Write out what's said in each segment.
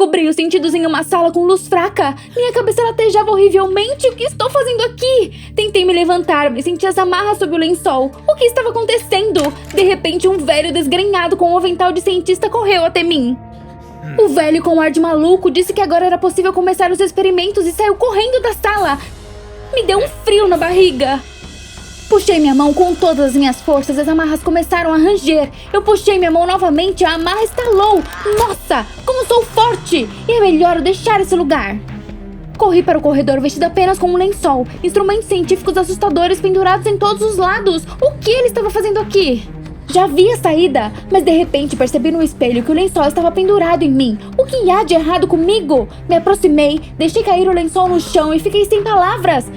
Recobrei os sentidos em uma sala com luz fraca. Minha cabeça latejava horrivelmente. O que estou fazendo aqui? Tentei me levantar, mas senti as amarras sob o lençol. O que estava acontecendo? De repente, um velho desgrenhado com um avental de cientista correu até mim. O velho, com um ar de maluco, disse que agora era possível começar os experimentos e saiu correndo da sala. Me deu um frio na barriga. Puxei minha mão com todas as minhas forças e as amarras começaram a ranger. Eu puxei minha mão novamente e a amarra estalou. Nossa, como sou forte! E é melhor eu deixar esse lugar. Corri para o corredor vestido apenas com um lençol. Instrumentos científicos assustadores pendurados em todos os lados. O que ele estava fazendo aqui? Já vi a saída, mas de repente percebi no espelho que o lençol estava pendurado em mim. O que há de errado comigo? Me aproximei, deixei cair o lençol no chão e fiquei sem palavras.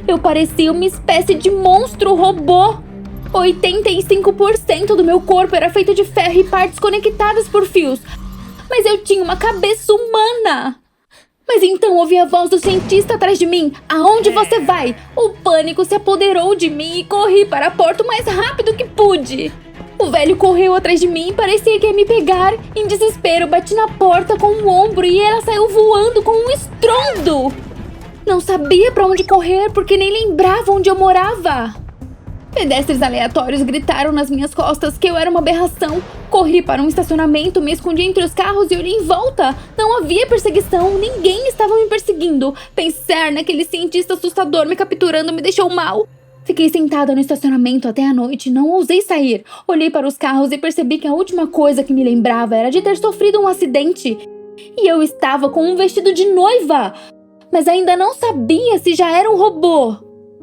Eu parecia uma espécie de monstro robô. 85% do meu corpo era feito de ferro e partes conectadas por fios. Mas eu tinha uma cabeça humana. Mas então ouvi a voz do cientista atrás de mim. Aonde você vai? O pânico se apoderou de mim e corri para a porta o mais rápido que pude. O velho correu atrás de mim e parecia que ia me pegar. Em desespero, bati na porta com o ombro e ela saiu voando com um estrondo. Não sabia pra onde correr porque nem lembrava onde eu morava. Pedestres aleatórios gritaram nas minhas costas que eu era uma aberração. Corri para um estacionamento, me escondi entre os carros e olhei em volta. Não havia perseguição, ninguém estava me perseguindo. Pensar naquele cientista assustador me capturando me deixou mal. Fiquei sentada no estacionamento até a noite, não ousei sair. Olhei para os carros e percebi que a última coisa que me lembrava era de ter sofrido um acidente. E eu estava com um vestido de noiva. Mas ainda não sabia se já era um robô.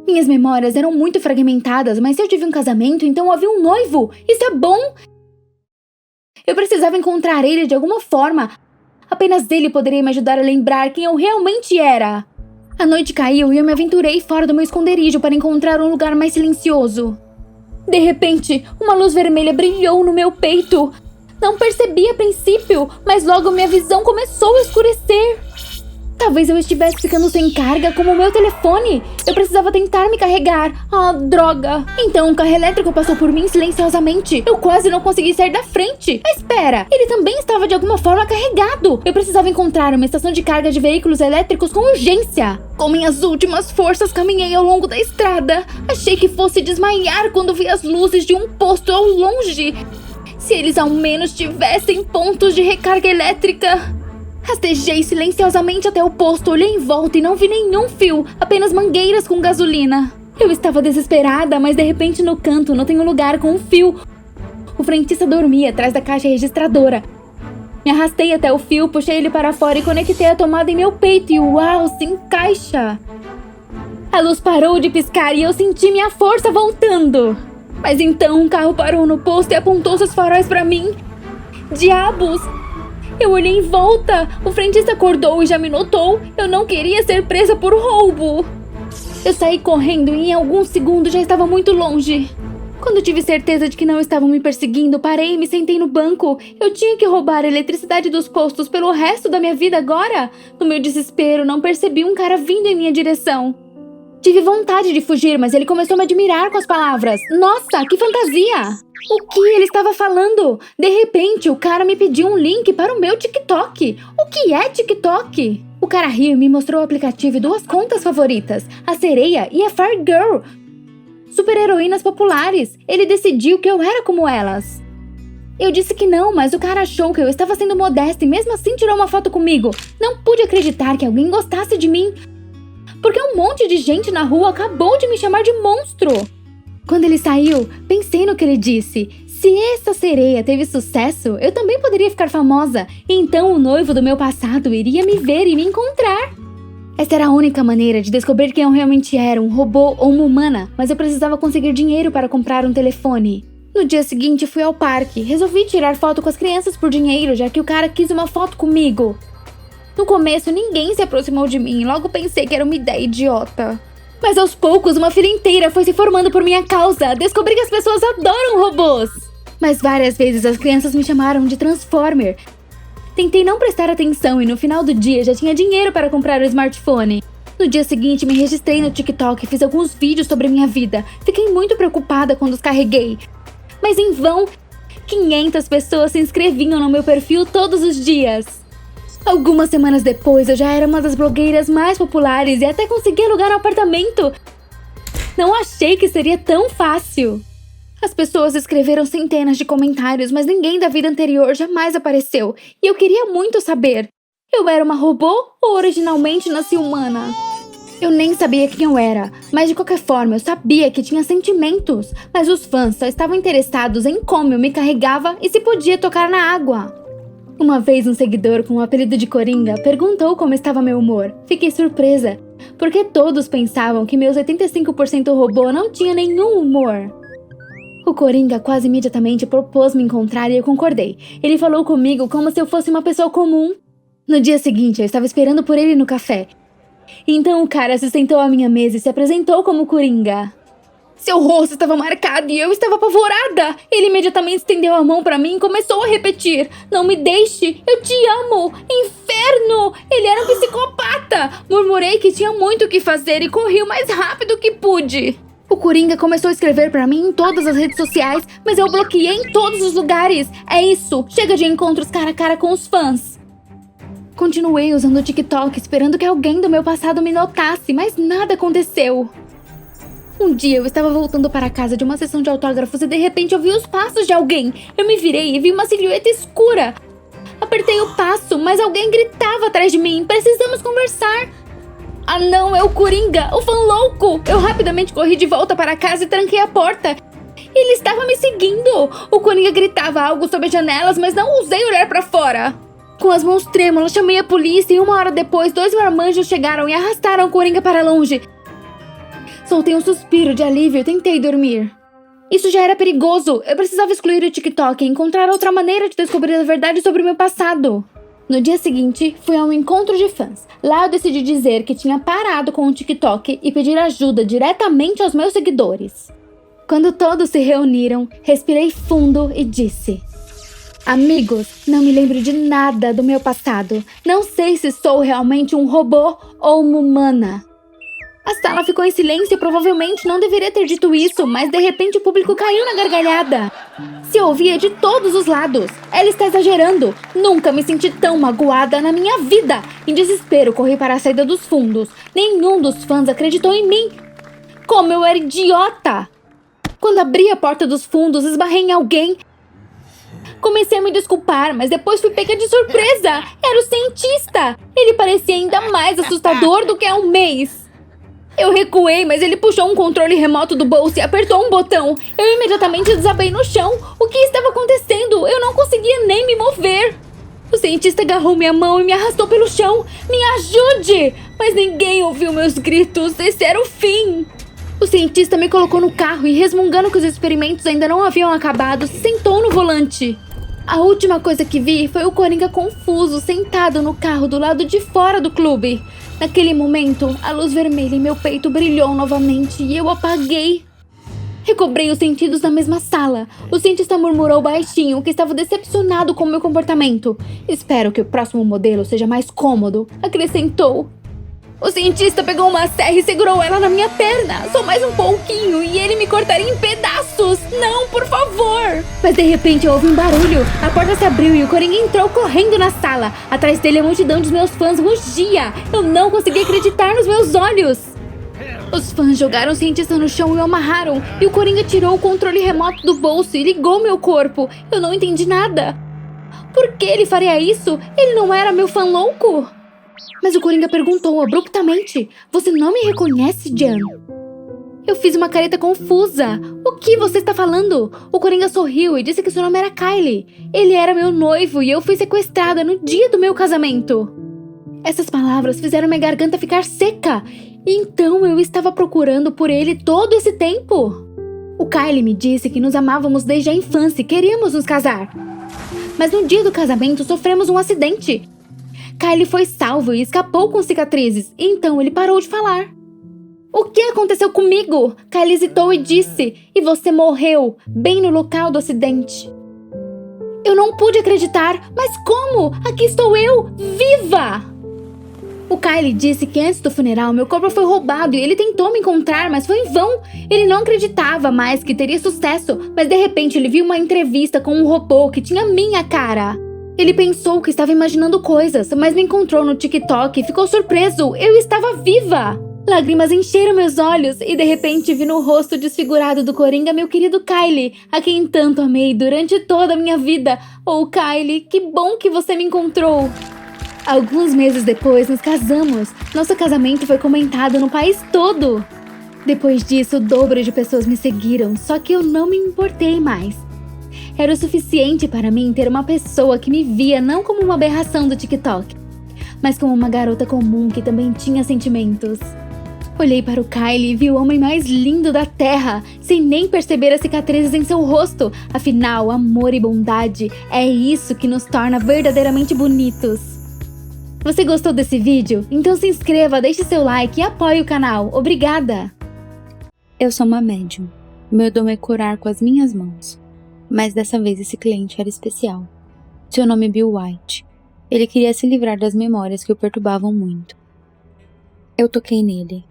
Minhas memórias eram muito fragmentadas, mas se eu tive um casamento, então havia um noivo. Isso é bom. Eu precisava encontrar ele de alguma forma. Apenas ele poderia me ajudar a lembrar quem eu realmente era. A noite caiu e eu me aventurei fora do meu esconderijo para encontrar um lugar mais silencioso. De repente, uma luz vermelha brilhou no meu peito. Não percebi a princípio, mas logo minha visão começou a escurecer. Talvez eu estivesse ficando sem carga, como o meu telefone. Eu precisava tentar me carregar. Ah, droga. Então um carro elétrico passou por mim silenciosamente. Eu quase não consegui sair da frente. Mas espera, ele também estava de alguma forma carregado. Eu precisava encontrar uma estação de carga de veículos elétricos com urgência. Com minhas últimas forças, caminhei ao longo da estrada. Achei que fosse desmaiar quando vi as luzes de um posto ao longe. Se eles ao menos tivessem pontos de recarga elétrica. Rastejei silenciosamente até o posto, olhei em volta e não vi nenhum fio, apenas mangueiras com gasolina. Eu estava desesperada, mas de repente no canto notei um lugar com um fio. O frentista dormia atrás da caixa registradora. Me arrastei até o fio, puxei ele para fora e conectei a tomada em meu peito e uau, se encaixa! A luz parou de piscar e eu senti minha força voltando. Mas então um carro parou no posto e apontou seus faróis para mim. Diabos! Eu olhei em volta. O frentista acordou e já me notou. Eu não queria ser presa por roubo. Eu saí correndo e em alguns segundos já estava muito longe. Quando tive certeza de que não estavam me perseguindo, parei e me sentei no banco. Eu tinha que roubar a eletricidade dos postos pelo resto da minha vida agora? No meu desespero, não percebi um cara vindo em minha direção. Tive vontade de fugir, mas ele começou a me admirar com as palavras. Nossa, que fantasia! O que ele estava falando? De repente, o cara me pediu um link para o meu TikTok. O que é TikTok? O cara riu e me mostrou o aplicativo e duas contas favoritas, a Sereia e a Fargirl. Super-heroínas populares. Ele decidiu que eu era como elas. Eu disse que não, mas o cara achou que eu estava sendo modesta e mesmo assim tirou uma foto comigo. Não pude acreditar que alguém gostasse de mim. Porque um monte de gente na rua acabou de me chamar de monstro. Quando ele saiu, pensei no que ele disse. Se essa sereia teve sucesso, eu também poderia ficar famosa. E então o noivo do meu passado iria me ver e me encontrar. Essa era a única maneira de descobrir quem eu realmente era, um robô ou uma humana. Mas eu precisava conseguir dinheiro para comprar um telefone. No dia seguinte, fui ao parque. Resolvi tirar foto com as crianças por dinheiro, já que o cara quis uma foto comigo. No começo, ninguém se aproximou de mim, logo pensei que era uma ideia idiota. Mas aos poucos, uma fila inteira foi se formando por minha causa. Descobri que as pessoas adoram robôs. Mas várias vezes as crianças me chamaram de Transformer. Tentei não prestar atenção e no final do dia já tinha dinheiro para comprar o smartphone. No dia seguinte, me registrei no TikTok e fiz alguns vídeos sobre minha vida. Fiquei muito preocupada quando os carreguei. Mas em vão, 500 pessoas se inscreviam no meu perfil todos os dias. Algumas semanas depois, eu já era uma das blogueiras mais populares e até consegui alugar um apartamento. Não achei que seria tão fácil. As pessoas escreveram centenas de comentários, mas ninguém da vida anterior jamais apareceu. E eu queria muito saber. Eu era uma robô ou originalmente nasci humana? Eu nem sabia quem eu era, mas de qualquer forma eu sabia que tinha sentimentos. Mas os fãs só estavam interessados em como eu me carregava e se podia tocar na água. Uma vez um seguidor com o apelido de Coringa perguntou como estava meu humor. Fiquei surpresa, porque todos pensavam que meus 85% robô não tinha nenhum humor. O Coringa quase imediatamente propôs me encontrar e eu concordei. Ele falou comigo como se eu fosse uma pessoa comum. No dia seguinte, eu estava esperando por ele no café. Então o cara se sentou à minha mesa e se apresentou como Coringa. Seu rosto estava marcado e eu estava apavorada. Ele imediatamente estendeu a mão para mim e começou a repetir: "Não me deixe, eu te amo, inferno!" Ele era um psicopata. Murmurei que tinha muito o que fazer e corri o mais rápido que pude. O Coringa começou a escrever pra mim em todas as redes sociais, mas eu bloqueei em todos os lugares. É isso, chega de encontros cara a cara com os fãs. Continuei usando o TikTok esperando que alguém do meu passado me notasse, mas nada aconteceu. Um dia eu estava voltando para casa de uma sessão de autógrafos e de repente ouvi os passos de alguém. Eu me virei e vi uma silhueta escura. Apertei o passo, mas alguém gritava atrás de mim: "Precisamos conversar." Ah não, é o Coringa, o fã louco! Eu rapidamente corri de volta para casa e tranquei a porta. Ele estava me seguindo. O Coringa gritava algo sobre as janelas, mas não ousei olhar para fora. Com as mãos trêmulas, chamei a polícia e 1 hora depois, 2 marmanjos chegaram e arrastaram o Coringa para longe. Soltei um suspiro de alívio e tentei dormir. Isso já era perigoso. Eu precisava excluir o TikTok e encontrar outra maneira de descobrir a verdade sobre o meu passado. No dia seguinte, fui a um encontro de fãs. Lá eu decidi dizer que tinha parado com o TikTok e pedir ajuda diretamente aos meus seguidores. Quando todos se reuniram, respirei fundo e disse: "Amigos, não me lembro de nada do meu passado. Não sei se sou realmente um robô ou uma humana." A sala ficou em silêncio e provavelmente não deveria ter dito isso, mas de repente o público caiu na gargalhada. Se ouvia de todos os lados. Ela está exagerando. Nunca me senti tão magoada na minha vida. Em desespero, corri para a saída dos fundos. Nenhum dos fãs acreditou em mim. Como eu era idiota! Quando abri a porta dos fundos, esbarrei em alguém. Comecei a me desculpar, mas depois fui pega de surpresa. Era o cientista. Ele parecia ainda mais assustador do que há um mês. Eu recuei, mas ele puxou um controle remoto do bolso e apertou um botão. Eu imediatamente desabei no chão. O que estava acontecendo? Eu não conseguia nem me mover. O cientista agarrou minha mão e me arrastou pelo chão. "Me ajude!" Mas ninguém ouviu meus gritos. Esse era o fim. O cientista me colocou no carro e, resmungando que os experimentos ainda não haviam acabado, se sentou no volante. A última coisa que vi foi o Coringa confuso, sentado no carro do lado de fora do clube. Naquele momento, a luz vermelha em meu peito brilhou novamente e eu apaguei. Recobrei os sentidos na mesma sala. O cientista murmurou baixinho que estava decepcionado com meu comportamento. "Espero que o próximo modelo seja mais cômodo", acrescentou. O cientista pegou uma serra e segurou ela na minha perna. Só mais um pouquinho e ele me cortaria em pedaços. Não, por favor! Mas de repente houve um barulho. A porta se abriu e o Coringa entrou correndo na sala. Atrás dele a multidão dos meus fãs rugia. Eu não conseguia acreditar nos meus olhos. Os fãs jogaram o cientista no chão e o amarraram. E o Coringa tirou o controle remoto do bolso e ligou meu corpo. Eu não entendi nada. Por que ele faria isso? Ele não era meu fã louco? Mas o Coringa perguntou abruptamente: "Você não me reconhece, Jan?" Eu fiz uma careta confusa. "O que você está falando?" O Coringa sorriu e disse que seu nome era Kylie. Ele era meu noivo e eu fui sequestrada no dia do meu casamento. Essas palavras fizeram minha garganta ficar seca. Então eu estava procurando por ele todo esse tempo. O Kylie me disse que nos amávamos desde a infância e queríamos nos casar. Mas no dia do casamento sofremos um acidente. Kylie foi salvo e escapou com cicatrizes, então ele parou de falar. "O que aconteceu comigo?" Kylie hesitou e disse: "E você morreu, bem no local do acidente." Eu não pude acreditar. "Mas como? Aqui estou eu, viva!" O Kylie disse que antes do funeral meu corpo foi roubado e ele tentou me encontrar, mas foi em vão. Ele não acreditava mais que teria sucesso, mas de repente ele viu uma entrevista com um robô que tinha minha cara. Ele pensou que estava imaginando coisas, mas me encontrou no TikTok e ficou surpreso. Eu estava viva! Lágrimas encheram meus olhos e de repente vi no rosto desfigurado do Coringa meu querido Kylie, a quem tanto amei durante toda a minha vida. Oh, Kylie, que bom que você me encontrou! Alguns meses depois nos casamos. Nosso casamento foi comentado no país todo. Depois disso, o dobro de pessoas me seguiram, só que eu não me importei mais. Era o suficiente para mim ter uma pessoa que me via não como uma aberração do TikTok, mas como uma garota comum que também tinha sentimentos. Olhei para o Kylie e vi o homem mais lindo da Terra, sem nem perceber as cicatrizes em seu rosto. Afinal, amor e bondade é isso que nos torna verdadeiramente bonitos. Você gostou desse vídeo? Então se inscreva, deixe seu like e apoie o canal. Obrigada! Eu sou uma médium. Meu dom é curar com as minhas mãos. Mas dessa vez esse cliente era especial. Seu nome é Bill White. Ele queria se livrar das memórias que o perturbavam muito. Eu toquei nele.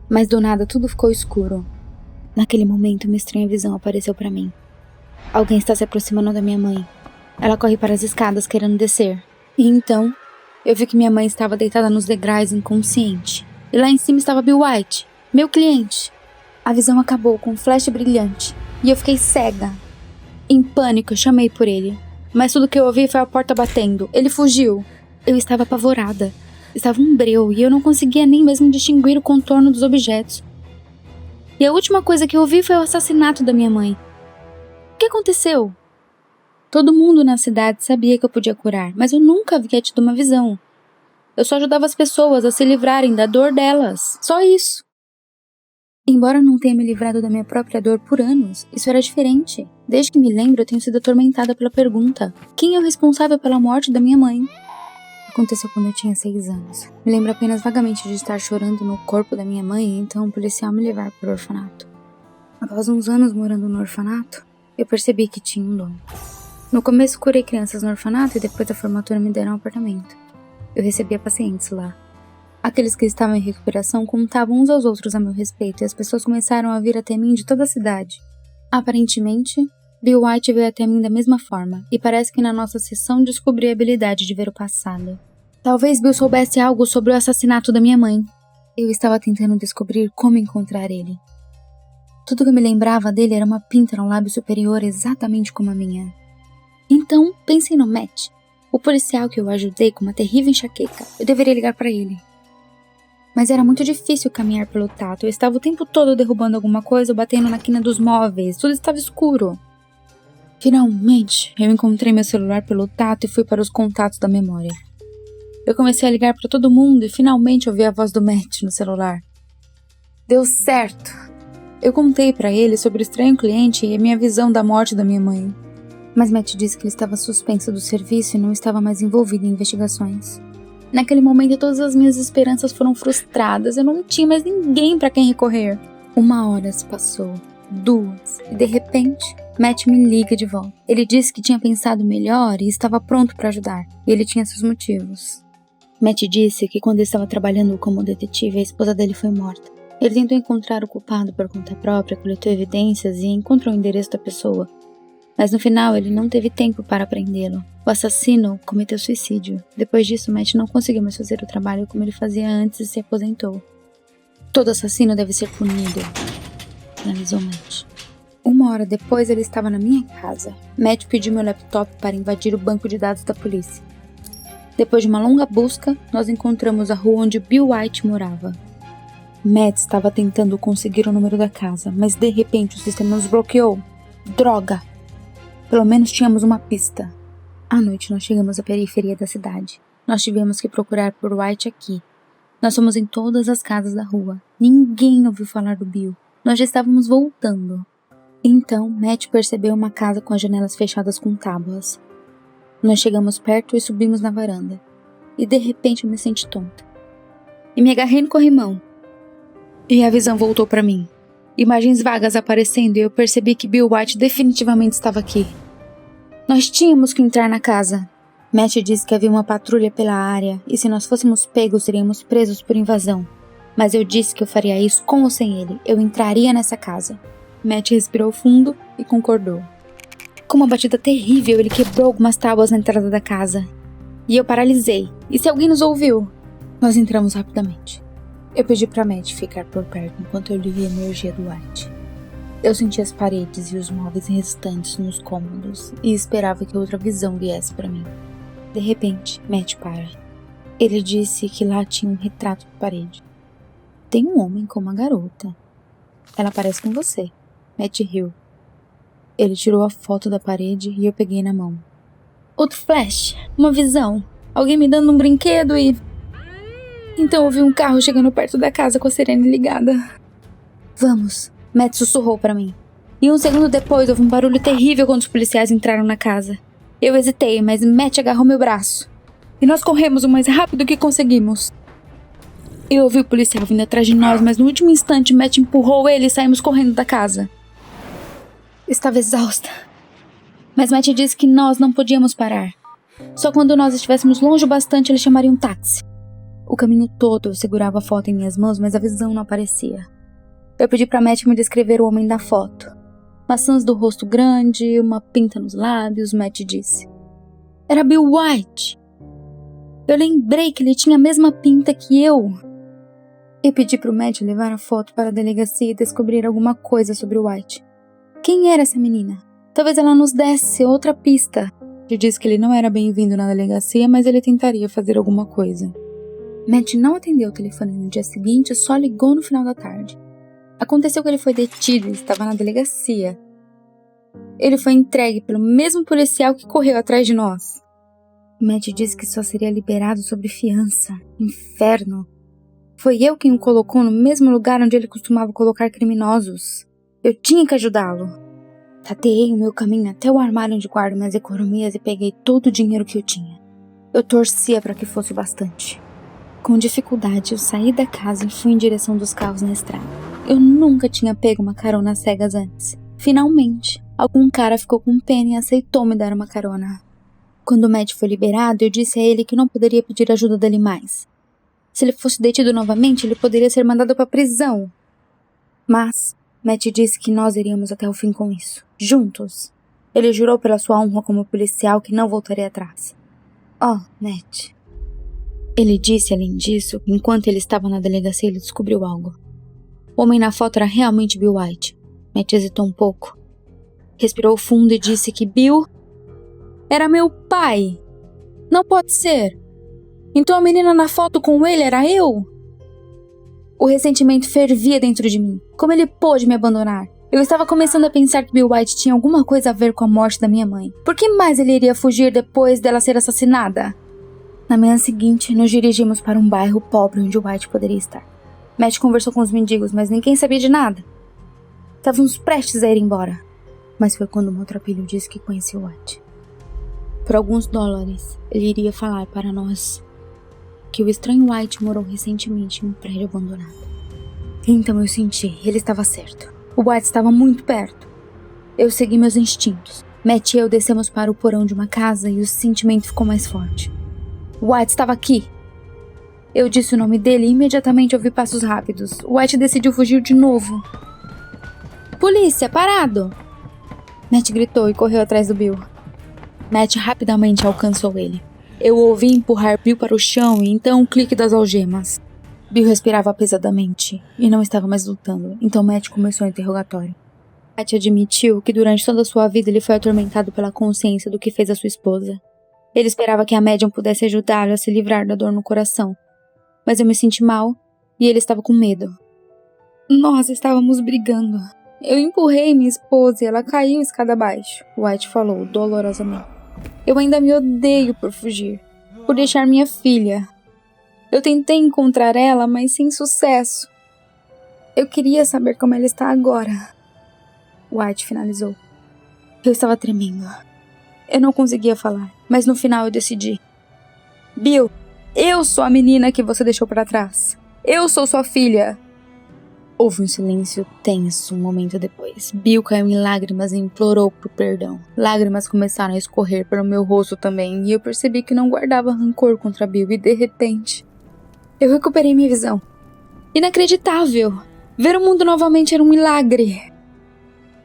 Mas do nada tudo ficou escuro. Naquele momento uma estranha visão apareceu para mim. Alguém está se aproximando da minha mãe. Ela corre para as escadas querendo descer. E então, eu vi que minha mãe estava deitada nos degraus inconsciente. E lá em cima estava Bill White, meu cliente. A visão acabou com um flash brilhante. E eu fiquei cega. Em pânico, eu chamei por ele. Mas tudo que eu ouvi foi a porta batendo. Ele fugiu. Eu estava apavorada. Estava um breu e eu não conseguia nem mesmo distinguir o contorno dos objetos. E a última coisa que eu ouvi foi o assassinato da minha mãe. O que aconteceu? Todo mundo na cidade sabia que eu podia curar, mas eu nunca havia tido uma visão. Eu só ajudava as pessoas a se livrarem da dor delas. Só isso. Embora não tenha me livrado da minha própria dor por anos, isso era diferente. Desde que me lembro, eu tenho sido atormentada pela pergunta: quem é o responsável pela morte da minha mãe? Aconteceu quando eu tinha 6 anos. Me lembro apenas vagamente de estar chorando no corpo da minha mãe e então um policial me levar para o orfanato. Após uns anos morando no orfanato, eu percebi que tinha um dom. No começo curei crianças no orfanato e depois da formatura me deram um apartamento. Eu recebia pacientes lá. Aqueles que estavam em recuperação contavam uns aos outros a meu respeito e as pessoas começaram a vir até mim de toda a cidade. Aparentemente, Bill White veio até mim da mesma forma, e parece que na nossa sessão descobri a habilidade de ver o passado. Talvez Bill soubesse algo sobre o assassinato da minha mãe. Eu estava tentando descobrir como encontrar ele. Tudo que eu me lembrava dele era uma pinta no lábio superior exatamente como a minha. Então, pensei no Matt, o policial que eu ajudei com uma terrível enxaqueca. Eu deveria ligar para ele. Mas era muito difícil caminhar pelo tato. Eu estava o tempo todo derrubando alguma coisa ou batendo na quina dos móveis. Tudo estava escuro. Finalmente, eu encontrei meu celular pelo tato e fui para os contatos da memória. Eu comecei a ligar para todo mundo e finalmente ouvi a voz do Matt no celular. Deu certo. Eu contei para ele sobre o estranho cliente e a minha visão da morte da minha mãe. Mas Matt disse que ele estava suspenso do serviço e não estava mais envolvido em investigações. Naquele momento, todas as minhas esperanças foram frustradas. Eu não tinha mais ninguém para quem recorrer. 1 hora se passou, 2, e de repente, Matt me liga de volta. Ele disse que tinha pensado melhor e estava pronto para ajudar. E ele tinha seus motivos. Matt disse que quando ele estava trabalhando como detetive, a esposa dele foi morta. Ele tentou encontrar o culpado por conta própria, coletou evidências e encontrou o endereço da pessoa. Mas no final, ele não teve tempo para prendê-lo. O assassino cometeu suicídio. Depois disso, Matt não conseguiu mais fazer o trabalho como ele fazia antes e se aposentou. Todo assassino deve ser punido, analisou Matt. 1 hora depois, ele estava na minha casa. Matt pediu meu laptop para invadir o banco de dados da polícia. Depois de uma longa busca, nós encontramos a rua onde Bill White morava. Matt estava tentando conseguir o número da casa, mas de repente o sistema nos bloqueou. Droga! Pelo menos tínhamos uma pista. À noite nós chegamos à periferia da cidade. Nós tivemos que procurar por White aqui. Nós fomos em todas as casas da rua. Ninguém ouviu falar do Bill. Nós já estávamos voltando. Então, Matt percebeu uma casa com as janelas fechadas com tábuas. Nós chegamos perto e subimos na varanda. E de repente eu me senti tonta. E me agarrei no corrimão. E a visão voltou para mim. Imagens vagas aparecendo e eu percebi que Bill White definitivamente estava aqui. Nós tínhamos que entrar na casa. Matt disse que havia uma patrulha pela área e se nós fôssemos pegos, seríamos presos por invasão. Mas eu disse que eu faria isso com ou sem ele. Eu entraria nessa casa. Matt respirou fundo e concordou. Com uma batida terrível, ele quebrou algumas tábuas na entrada da casa. E eu paralisei. E se alguém nos ouviu? Nós entramos rapidamente. Eu pedi pra Matt ficar por perto enquanto eu lia a energia do White. Eu senti as paredes e os móveis restantes nos cômodos e esperava que outra visão viesse pra mim. De repente, Matt para. Ele disse que lá tinha um retrato na parede. Tem um homem com uma garota. Ela parece com você. Matt riu. Ele tirou a foto da parede e eu peguei na mão. Outro flash, uma visão. Alguém me dando um brinquedo e... Então eu vi um carro chegando perto da casa com a sirene ligada. Vamos, Matt sussurrou pra mim. E um segundo depois houve um barulho terrível quando os policiais entraram na casa. Eu hesitei, mas Matt agarrou meu braço. E nós corremos o mais rápido que conseguimos. Eu ouvi o policial vindo atrás de nós, mas no último instante Matt empurrou ele e saímos correndo da casa. Estava exausta. Mas Matt disse que nós não podíamos parar. Só quando nós estivéssemos longe o bastante ele chamaria um táxi. O caminho todo eu segurava a foto em minhas mãos, mas a visão não aparecia. Eu pedi pra Matt me descrever o homem da foto. Maçãs do rosto grande, uma pinta nos lábios, Matt disse. Era Bill White. Eu lembrei que ele tinha a mesma pinta que eu. Eu pedi pro Matt levar a foto para a delegacia e descobrir alguma coisa sobre o White. Quem era essa menina? Talvez ela nos desse outra pista. Ele disse que ele não era bem-vindo na delegacia, mas ele tentaria fazer alguma coisa. Matt não atendeu o telefone no dia seguinte e só ligou no final da tarde. Aconteceu que ele foi detido e estava na delegacia. Ele foi entregue pelo mesmo policial que correu atrás de nós. Matt disse que só seria liberado sob fiança. Inferno. Foi eu quem o colocou no mesmo lugar onde ele costumava colocar criminosos. Eu tinha que ajudá-lo. Tateei o meu caminho até o armário onde guardo minhas economias e peguei todo o dinheiro que eu tinha. Eu torcia para que fosse o bastante. Com dificuldade, eu saí da casa e fui em direção dos carros na estrada. Eu nunca tinha pego uma carona às cegas antes. Finalmente, algum cara ficou com pena e aceitou me dar uma carona. Quando o Matt foi liberado, eu disse a ele que não poderia pedir ajuda dele mais. Se ele fosse detido novamente, ele poderia ser mandado para a prisão. Mas Matt disse que nós iríamos até o fim com isso. Juntos. Ele jurou pela sua honra como policial que não voltaria atrás. Oh, Matt. Ele disse, além disso, que enquanto ele estava na delegacia, ele descobriu algo. O homem na foto era realmente Bill White. Matt hesitou um pouco. Respirou fundo e disse que Bill era meu pai. Não pode ser. Então a menina na foto com ele era eu? O ressentimento fervia dentro de mim. Como ele pôde me abandonar? Eu estava começando a pensar que Bill White tinha alguma coisa a ver com a morte da minha mãe. Por que mais ele iria fugir depois dela ser assassinada? Na manhã seguinte, nos dirigimos para um bairro pobre onde o White poderia estar. Matt conversou com os mendigos, mas ninguém sabia de nada. Estávamos prestes a ir embora. Mas foi quando o maltrapilho disse que conhecia o White. Por alguns dólares, ele iria falar para nós que o estranho White morou recentemente em um prédio abandonado. Então eu senti, ele estava certo. O White estava muito perto. Eu segui meus instintos. Matt e eu descemos para o porão de uma casa e o sentimento ficou mais forte. O White estava aqui. Eu disse o nome dele e imediatamente ouvi passos rápidos. O White decidiu fugir de novo. Polícia, parado! Matt gritou e correu atrás do Bill. Matt rapidamente alcançou ele. Eu ouvi empurrar Bill para o chão e então o clique das algemas. Bill respirava pesadamente e não estava mais lutando, então Matt começou o interrogatório. Matt admitiu que durante toda a sua vida ele foi atormentado pela consciência do que fez a sua esposa. Ele esperava que a médium pudesse ajudá-lo a se livrar da dor no coração. Mas eu me senti mal e ele estava com medo. Nós estávamos brigando. Eu empurrei minha esposa e ela caiu escada abaixo, White falou dolorosamente. Eu ainda me odeio por fugir, por deixar minha filha. Eu tentei encontrar ela, mas sem sucesso. Eu queria saber como ela está agora. White finalizou. Eu estava tremendo. Eu não conseguia falar, mas no final eu decidi. Bill, eu sou a menina que você deixou para trás. Eu sou sua filha. Houve um silêncio tenso um momento depois. Bill caiu em lágrimas e implorou por perdão. Lágrimas começaram a escorrer pelo meu rosto também, e eu percebi que não guardava rancor contra Bill, e de repente, eu recuperei minha visão. Inacreditável! Ver o mundo novamente era um milagre.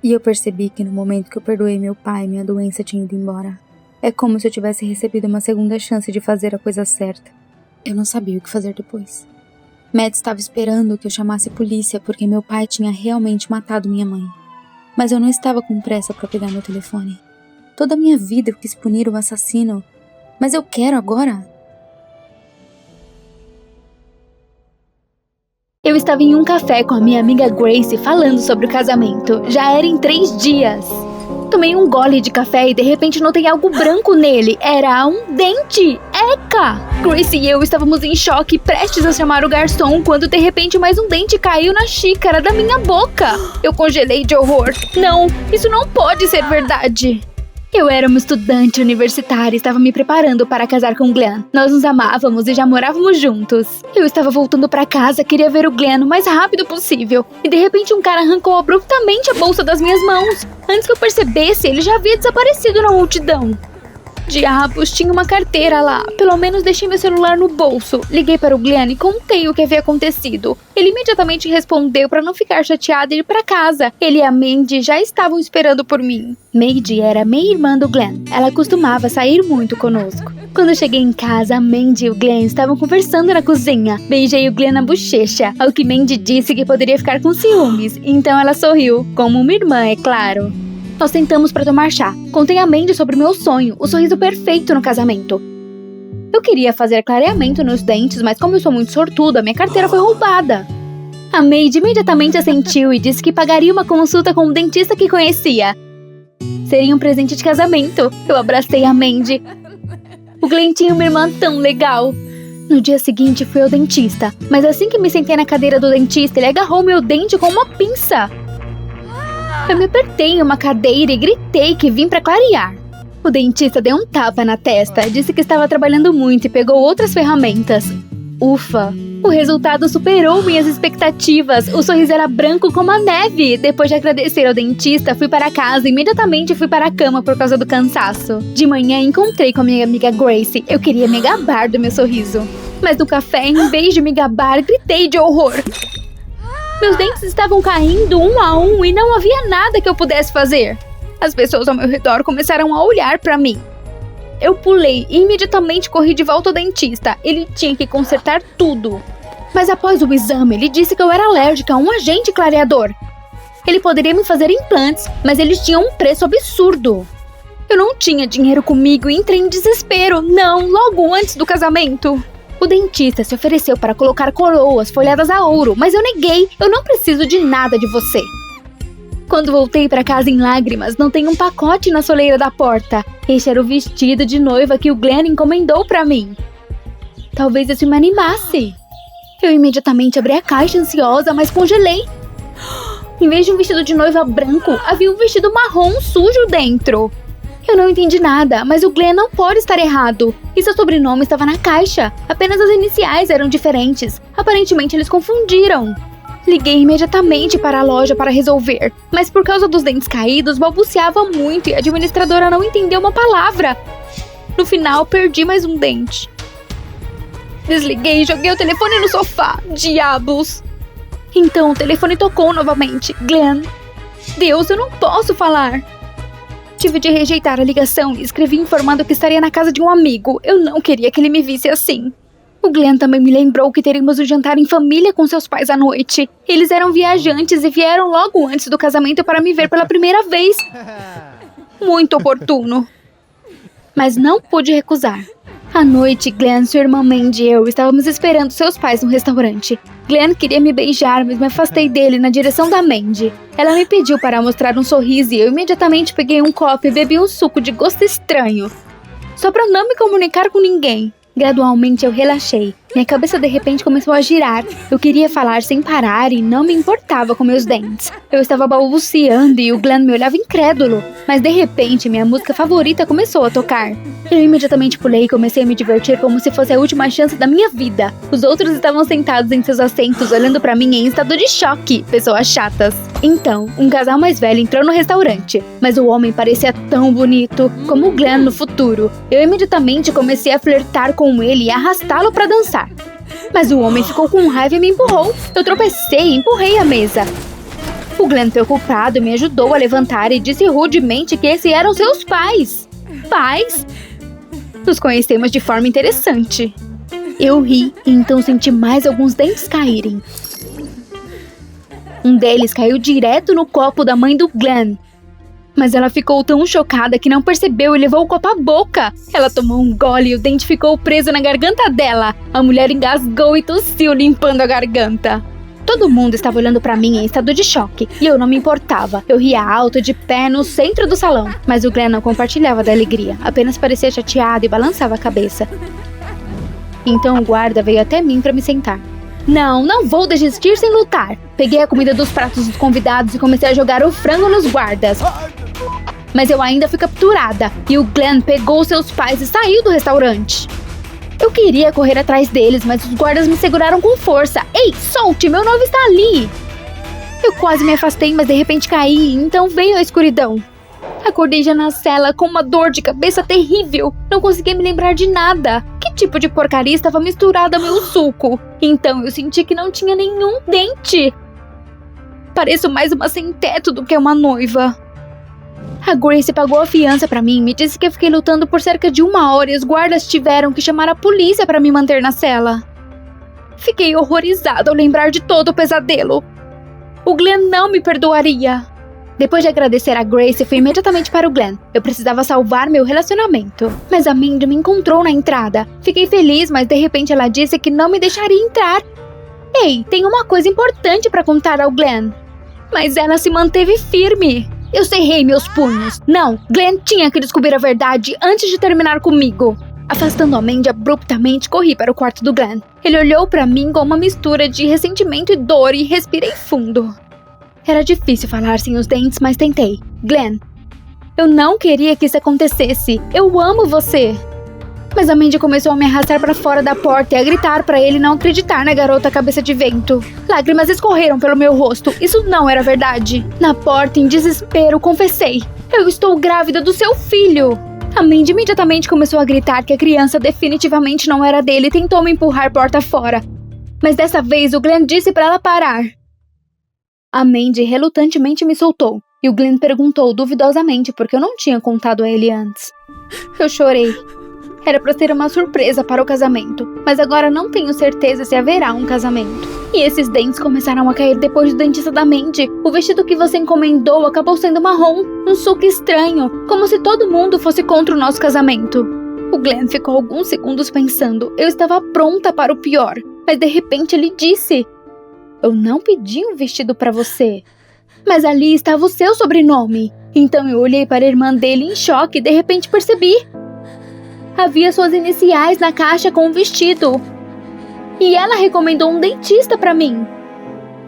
E eu percebi que no momento que eu perdoei meu pai, minha doença tinha ido embora. É como se eu tivesse recebido uma segunda chance de fazer a coisa certa. Eu não sabia o que fazer depois. Matt estava esperando que eu chamasse a polícia porque meu pai tinha realmente matado minha mãe. Mas eu não estava com pressa para pegar meu telefone. Toda a minha vida eu quis punir o assassino. Mas eu quero agora? Eu estava em um café com a minha amiga Grace falando sobre o casamento. Já era em 3 dias. Tomei um gole de café e de repente notei algo branco nele. Era um dente! Eca! Grace e eu estávamos em choque, prestes a chamar o garçom, quando de repente mais um dente caiu na xícara da minha boca. Eu congelei de horror. Não, isso não pode ser verdade. Eu era uma estudante universitária e estava me preparando para casar com Glenn. Nós nos amávamos e já morávamos juntos. Eu estava voltando para casa, queria ver o Glenn o mais rápido possível. E de repente um cara arrancou abruptamente a bolsa das minhas mãos. Antes que eu percebesse, ele já havia desaparecido na multidão. Diabos, tinha uma carteira lá. Pelo menos deixei meu celular no bolso. Liguei para o Glenn e contei o que havia acontecido. Ele imediatamente respondeu para não ficar chateado e ir para casa. Ele e a Mandy já estavam esperando por mim. Mandy era meia-irmã do Glenn. Ela costumava sair muito conosco. Quando cheguei em casa, a Mandy e o Glenn estavam conversando na cozinha. Beijei o Glenn na bochecha, ao que Mandy disse que poderia ficar com ciúmes. Então ela sorriu, como uma irmã, é claro. Nós sentamos para tomar chá. Contei a Mandy sobre o meu sonho, o sorriso perfeito no casamento. Eu queria fazer clareamento nos dentes, mas como eu sou muito sortuda, minha carteira foi roubada. A Mandy imediatamente assentiu e disse que pagaria uma consulta com um dentista que conhecia. Seria um presente de casamento. Eu abracei a Mandy. O Glenn tinha uma irmã tão legal. No dia seguinte fui ao dentista, mas assim que me sentei na cadeira do dentista, ele agarrou meu dente com uma pinça. Eu me apertei em uma cadeira e gritei que vim para clarear. O dentista deu um tapa na testa, disse que estava trabalhando muito e pegou outras ferramentas. Ufa! O resultado superou minhas expectativas. O sorriso era branco como a neve. Depois de agradecer ao dentista, fui para casa e imediatamente fui para a cama por causa do cansaço. De manhã encontrei com a minha amiga Grace. Eu queria me gabar do meu sorriso. Mas no café, em vez de me gabar, gritei de horror. Meus dentes estavam caindo um a um e não havia nada que eu pudesse fazer. As pessoas ao meu redor começaram a olhar para mim. Eu pulei e imediatamente corri de volta ao dentista. Ele tinha que consertar tudo. Mas após o exame, ele disse que eu era alérgica a um agente clareador. Ele poderia me fazer implantes, mas eles tinham um preço absurdo. Eu não tinha dinheiro comigo e entrei em desespero. Não, logo antes do casamento. O dentista se ofereceu para colocar coroas folhadas a ouro, mas eu neguei. Eu não preciso de nada de você. Quando voltei para casa em lágrimas, notei um pacote na soleira da porta. Este era o vestido de noiva que o Glenn encomendou para mim. Talvez isso me animasse. Eu imediatamente abri a caixa ansiosa, mas congelei. Em vez de um vestido de noiva branco, havia um vestido marrom sujo dentro. Eu não entendi nada, mas o Glenn não pode estar errado. E seu sobrenome estava na caixa. Apenas as iniciais eram diferentes. Aparentemente eles confundiram. Liguei imediatamente para a loja para resolver. Mas por causa dos dentes caídos, balbuciava muito e a administradora não entendeu uma palavra. No final, perdi mais um dente. Desliguei e joguei o telefone no sofá. Diabos! Então o telefone tocou novamente. Glenn. Deus, eu não posso falar. Tive de rejeitar a ligação e escrevi informando que estaria na casa de um amigo. Eu não queria que ele me visse assim. O Glenn também me lembrou que teríamos um jantar em família com seus pais à noite. Eles eram viajantes e vieram logo antes do casamento para me ver pela primeira vez. Muito oportuno. Mas não pude recusar. À noite, Glenn, sua irmã Mandy e eu estávamos esperando seus pais no restaurante. Glenn queria me beijar, mas me afastei dele na direção da Mandy. Ela me pediu para mostrar um sorriso e eu imediatamente peguei um copo e bebi um suco de gosto estranho. Só para não me comunicar com ninguém. Gradualmente eu relaxei. Minha cabeça de repente começou a girar. Eu queria falar sem parar e não me importava com meus dentes. Eu estava balbuciando e o Glenn me olhava incrédulo. Mas de repente minha música favorita começou a tocar. Eu imediatamente pulei e comecei a me divertir como se fosse a última chance da minha vida. Os outros estavam sentados em seus assentos olhando pra mim em estado de choque. Pessoas chatas. Então, um casal mais velho entrou no restaurante. Mas o homem parecia tão bonito como o Glenn no futuro. Eu imediatamente comecei a flertar com ele e arrastá-lo pra dançar. Mas o homem ficou com raiva e me empurrou. Eu tropecei e empurrei a mesa. O Glenn, preocupado, me ajudou a levantar e disse rudemente que esses eram seus pais. Pais? Nos conhecemos de forma interessante. Eu ri e então senti mais alguns dentes caírem. Um deles caiu direto no copo da mãe do Glenn. Mas ela ficou tão chocada que não percebeu e levou o copo à boca. Ela tomou um gole e o dente ficou preso na garganta dela. A mulher engasgou e tossiu, limpando a garganta. Todo mundo estava olhando pra mim em estado de choque, e eu não me importava. Eu ria alto, de pé, no centro do salão. Mas o Glenn não compartilhava da alegria, apenas parecia chateado e balançava a cabeça. Então o guarda veio até mim pra me sentar. Não vou desistir sem lutar. Peguei a comida dos pratos dos convidados e comecei a jogar o frango nos guardas. Mas eu ainda fui capturada, e o Glenn pegou seus pais e saiu do restaurante. Eu queria correr atrás deles, mas os guardas me seguraram com força. Ei, solte, meu noivo está ali! Eu quase me afastei, mas de repente caí, e então veio a escuridão. Acordei já na cela com uma dor de cabeça terrível. Não conseguia me lembrar de nada. Que tipo de porcaria estava misturada ao meu suco? Então eu senti que não tinha nenhum dente. Pareço mais uma sem-teto do que uma noiva. A Grace pagou a fiança pra mim e me disse que eu fiquei lutando por cerca de 1 hora e os guardas tiveram que chamar a polícia pra me manter na cela. Fiquei horrorizada ao lembrar de todo o pesadelo. O Glenn não me perdoaria. Depois de agradecer a Grace, fui imediatamente para o Glenn. Eu precisava salvar meu relacionamento. Mas a Mandy me encontrou na entrada. Fiquei feliz, mas de repente ela disse que não me deixaria entrar. Ei, tem uma coisa importante para contar ao Glenn. Mas ela se manteve firme. Eu cerrei meus punhos. Não, Glenn tinha que descobrir a verdade antes de terminar comigo. Afastando a Mandy abruptamente, corri para o quarto do Glenn. Ele olhou para mim com uma mistura de ressentimento e dor e respirei fundo. Era difícil falar sem os dentes, mas tentei. Glenn, eu não queria que isso acontecesse. Eu amo você. Mas a Mandy começou a me arrastar para fora da porta e a gritar para ele não acreditar na garota cabeça de vento. Lágrimas escorreram pelo meu rosto. Isso não era verdade. Na porta, em desespero, confessei. Eu estou grávida do seu filho. A Mandy imediatamente começou a gritar que a criança definitivamente não era dele e tentou me empurrar porta fora. Mas dessa vez o Glenn disse para ela parar. A Mandy relutantemente me soltou. E o Glenn perguntou duvidosamente porque eu não tinha contado a ele antes. Eu chorei. Era para ser uma surpresa para o casamento, mas agora não tenho certeza se haverá um casamento. E esses dentes começaram a cair depois do dentista da Mandy. O vestido que você encomendou acabou sendo marrom, um suco estranho, como se todo mundo fosse contra o nosso casamento. O Glenn ficou alguns segundos pensando. Eu estava pronta para o pior, mas de repente ele disse: eu não pedi um vestido para você, mas ali estava o seu sobrenome. Então eu olhei para a irmã dele em choque e de repente percebi. Havia suas iniciais na caixa com o vestido. E ela recomendou um dentista para mim.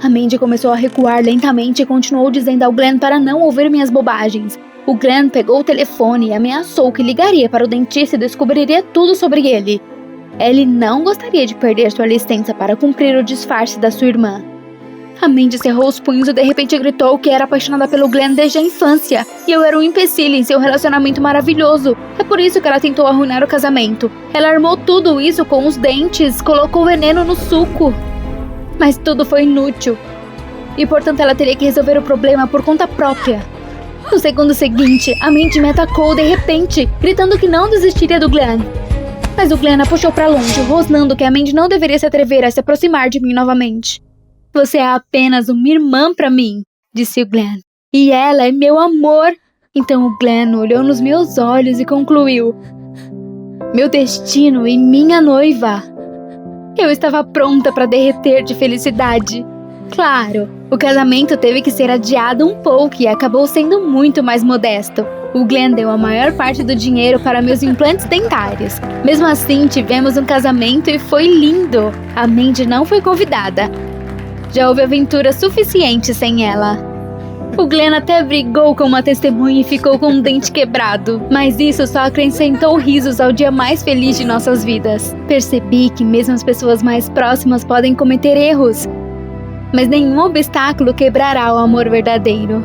A Mandy começou a recuar lentamente e continuou dizendo ao Glenn para não ouvir minhas bobagens. O Glenn pegou o telefone e ameaçou que ligaria para o dentista e descobriria tudo sobre ele. Ele não gostaria de perder sua licença para cumprir o disfarce da sua irmã. A Mandy cerrou os punhos e de repente gritou que era apaixonada pelo Glenn desde a infância. E eu era um empecilho em seu relacionamento maravilhoso. É por isso que ela tentou arruinar o casamento. Ela armou tudo isso com os dentes, colocou veneno no suco. Mas tudo foi inútil. E portanto ela teria que resolver o problema por conta própria. No segundo seguinte, a Mandy me atacou de repente, gritando que não desistiria do Glenn. Mas o Glenn a puxou pra longe, rosnando que a Mandy não deveria se atrever a se aproximar de mim novamente. Você é apenas uma irmã pra mim, disse o Glenn. E ela é meu amor. Então o Glenn olhou nos meus olhos e concluiu. Meu destino e minha noiva. Eu estava pronta para derreter de felicidade. Claro, o casamento teve que ser adiado um pouco e acabou sendo muito mais modesto. O Glenn deu a maior parte do dinheiro para meus implantes dentários. Mesmo assim, tivemos um casamento e foi lindo. A Mandy não foi convidada. Já houve aventura suficiente sem ela. O Glenn até brigou com uma testemunha e ficou com um dente quebrado. Mas isso só acrescentou risos ao dia mais feliz de nossas vidas. Percebi que mesmo as pessoas mais próximas podem cometer erros. Mas nenhum obstáculo quebrará o amor verdadeiro.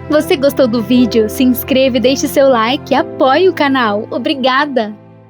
Você gostou do vídeo? Se inscreva e deixe seu like e apoie o canal. Obrigada!